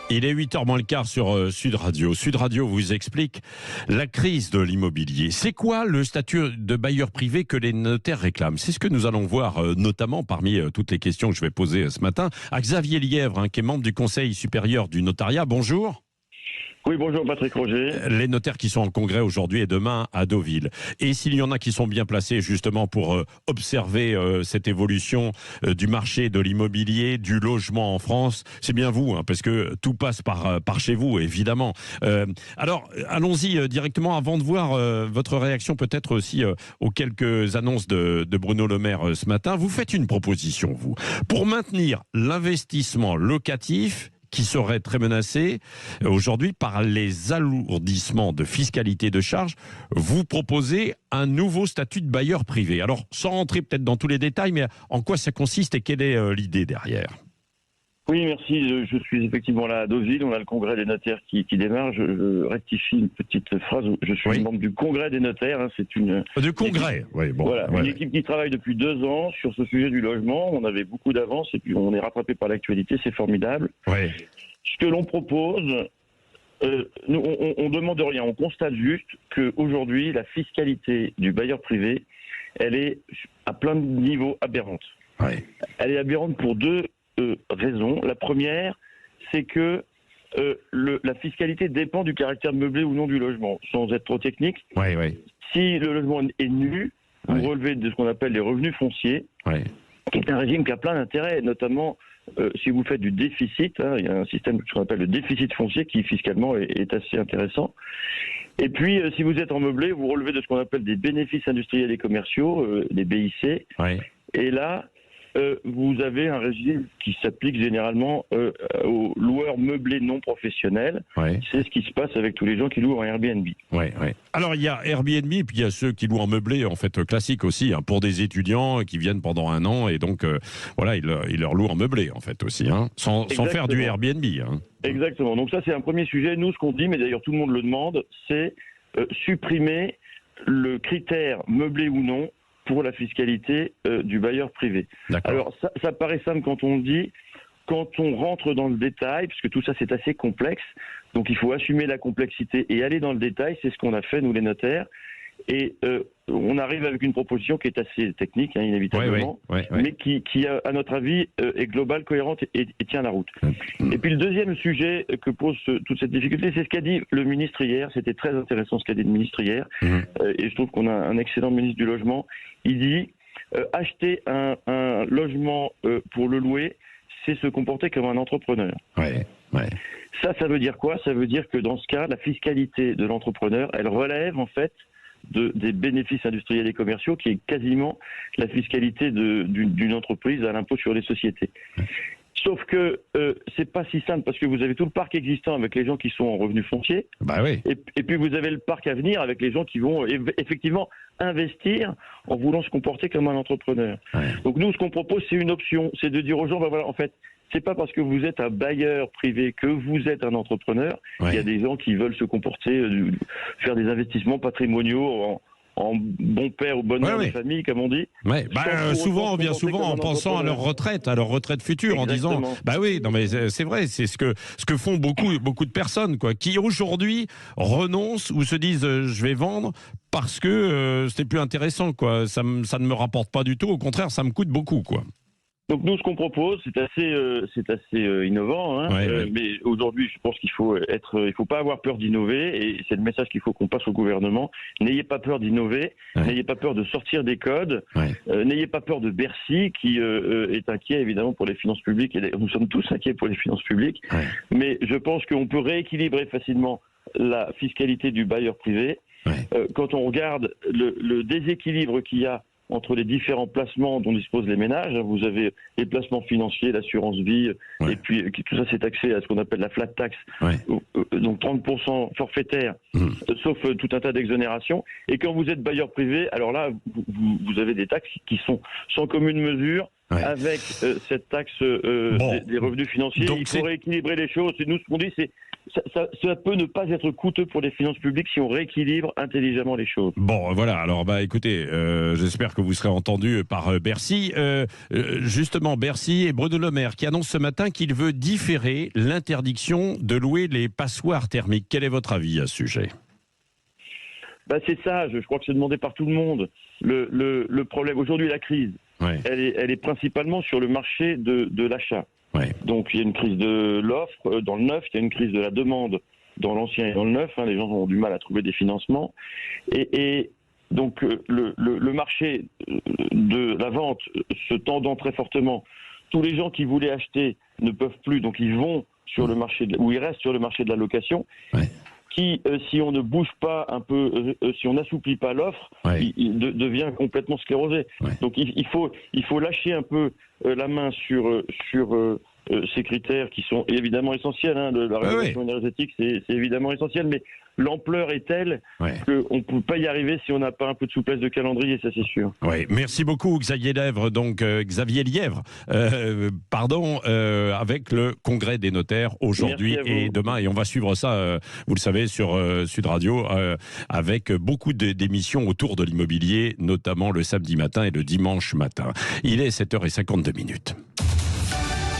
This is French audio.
Il est 8h moins le quart sur Sud Radio. Sud Radio vous explique la crise de l'immobilier. C'est quoi le statut de bailleur privé que les notaires réclament? C'est ce que nous allons voir notamment parmi toutes les questions que je vais poser ce matin à Xavier Lièvre, qui est membre du Conseil supérieur du notariat. Bonjour. Oui, bonjour Patrick Roger. Les notaires qui sont en congrès aujourd'hui et demain à Deauville. Et s'il y en a qui sont bien placés justement pour observer cette évolution du marché de l'immobilier, du logement en France, c'est bien vous, parce que tout passe par chez vous, évidemment. Alors, allons-y directement avant de voir votre réaction peut-être aussi aux quelques annonces de Bruno Le Maire ce matin. Vous faites une proposition, vous, pour maintenir l'investissement locatif qui serait très menacé aujourd'hui par les alourdissements de fiscalité de charges. Vous proposez un nouveau statut de bailleur privé. Alors, sans rentrer peut-être dans tous les détails, mais en quoi ça consiste et quelle est l'idée derrière ? Oui, merci. Je suis effectivement là à Deauville. On a le congrès des notaires qui démarre. Je rectifie une petite phrase. Je suis membre du congrès des notaires. C'est une... Du congrès, oui. Bon, voilà, une équipe qui travaille depuis 2 ans sur ce sujet du logement. On avait beaucoup d'avance et puis on est rattrapé par l'actualité. C'est formidable. Ouais. Ce que l'on propose, nous, on demande rien. On constate juste qu'aujourd'hui, la fiscalité du bailleur privé, elle est à plein de niveaux aberrante. Ouais. Elle est aberrante pour 2 raisons. La première, c'est que la fiscalité dépend du caractère meublé ou non du logement. Sans être trop technique, si le logement est nu, vous relevez de ce qu'on appelle les revenus fonciers, qui est un régime qui a plein d'intérêts, notamment si vous faites du déficit. Il y a un système qu'on appelle le déficit foncier qui fiscalement est assez intéressant. Et puis, si vous êtes en meublé, vous relevez de ce qu'on appelle des bénéfices industriels et commerciaux, les BIC. Et là, vous avez un régime qui s'applique généralement aux loueurs meublés non professionnels. C'est ce qui se passe avec tous les gens qui louent en Airbnb. Alors, il y a Airbnb, puis il y a ceux qui louent en meublé, en fait, classique aussi, pour des étudiants qui viennent pendant 1 an, et donc, ils leur louent en meublé, en fait, aussi, sans faire du Airbnb. Exactement. Donc ça, c'est un premier sujet. Nous, ce qu'on dit, mais d'ailleurs tout le monde le demande, c'est supprimer le critère meublé ou non pour la fiscalité du bailleur privé. Alors, ça paraît simple quand on le dit. Quand on rentre dans le détail, parce que tout ça, c'est assez complexe, donc il faut assumer la complexité et aller dans le détail. C'est ce qu'on a fait, nous, les notaires. Et on arrive avec une proposition qui est assez technique, inévitablement, mais qui à notre avis, est globale, cohérente et tient la route. Et puis le deuxième sujet que pose toute cette difficulté, c'est ce qu'a dit le ministre hier. C'était très intéressant ce qu'a dit le ministre hier. Et je trouve qu'on a un excellent ministre du Logement. Il dit acheter un logement pour le louer, c'est se comporter comme un entrepreneur. Ça veut dire quoi? Ça veut dire que dans ce cas, la fiscalité de l'entrepreneur, elle relève en fait des bénéfices industriels et commerciaux, qui est quasiment la fiscalité d'une entreprise à l'impôt sur les sociétés. Sauf que c'est pas si simple, parce que vous avez tout le parc existant avec les gens qui sont en revenus fonciers, et puis vous avez le parc à venir avec les gens qui vont effectivement investir en voulant se comporter comme un entrepreneur. Donc nous, ce qu'on propose, c'est une option, c'est de dire aux gens, en fait, c'est pas parce que vous êtes un bailleur privé que vous êtes un entrepreneur. Il y a des gens qui veulent se comporter, faire des investissements patrimoniaux en bon père ou bonne mère de famille, comme on dit. Souvent, on vient souvent en pensant à leur retraite future, en disant, c'est vrai, c'est ce que font beaucoup de personnes, qui aujourd'hui renoncent ou se disent, je vais vendre parce que c'est plus intéressant, ça ne me rapporte pas du tout, au contraire, ça me coûte beaucoup, Donc nous, ce qu'on propose, c'est assez innovant, mais aujourd'hui, je pense qu'il faut pas avoir peur d'innover, et c'est le message qu'il faut qu'on passe au gouvernement. N'ayez pas peur d'innover, n'ayez pas peur de sortir des codes, n'ayez pas peur de Bercy, qui est inquiet évidemment pour les finances publiques, et nous sommes tous inquiets pour les finances publiques, mais je pense qu'on peut rééquilibrer facilement la fiscalité du bailleur privé. Quand on regarde le déséquilibre qu'il y a entre les différents placements dont disposent les ménages. Vous avez les placements financiers, l'assurance vie, et puis tout ça c'est taxé à ce qu'on appelle la flat tax, donc 30% forfaitaire, sauf tout un tas d'exonérations. Et quand vous êtes bailleur privé, alors là, vous avez des taxes qui sont sans commune mesure avec cette taxe des revenus financiers. Donc, il faut rééquilibrer les choses. Et nous, ce qu'on dit, c'est ça peut ne pas être coûteux pour les finances publiques si on rééquilibre intelligemment les choses. Bon, voilà. Alors, écoutez, j'espère que vous serez entendu par Bercy. Justement, Bercy et Bruno Le Maire qui annonce ce matin qu'il veut différer l'interdiction de louer les passoires thermiques. Quel est votre avis à ce sujet ? C'est sage. Je crois que c'est demandé par tout le monde. Le problème aujourd'hui, la crise, elle est principalement sur le marché de l'achat. Donc il y a une crise de l'offre dans le neuf, il y a une crise de la demande dans l'ancien et dans le neuf. Les gens ont du mal à trouver des financements. Et donc le marché de la vente se tendant très fortement, tous les gens qui voulaient acheter ne peuvent plus, donc ils vont sur le marché, ou ils restent sur le marché de la location. Qui, si on ne bouge pas un peu, si on n'assouplit pas l'offre, il devient complètement sclérosé. Donc il faut lâcher un peu la main sur ces critères qui sont évidemment essentiels. La rénovation énergétique, c'est évidemment essentiel, mais l'ampleur est telle qu'on ne peut pas y arriver si on n'a pas un peu de souplesse de calendrier, ça c'est sûr. Merci beaucoup Xavier Lièvre, avec le congrès des notaires aujourd'hui et demain. Et on va suivre ça, vous le savez, sur Sud Radio, avec beaucoup d'émissions autour de l'immobilier, notamment le samedi matin et le dimanche matin. Il est 7h52.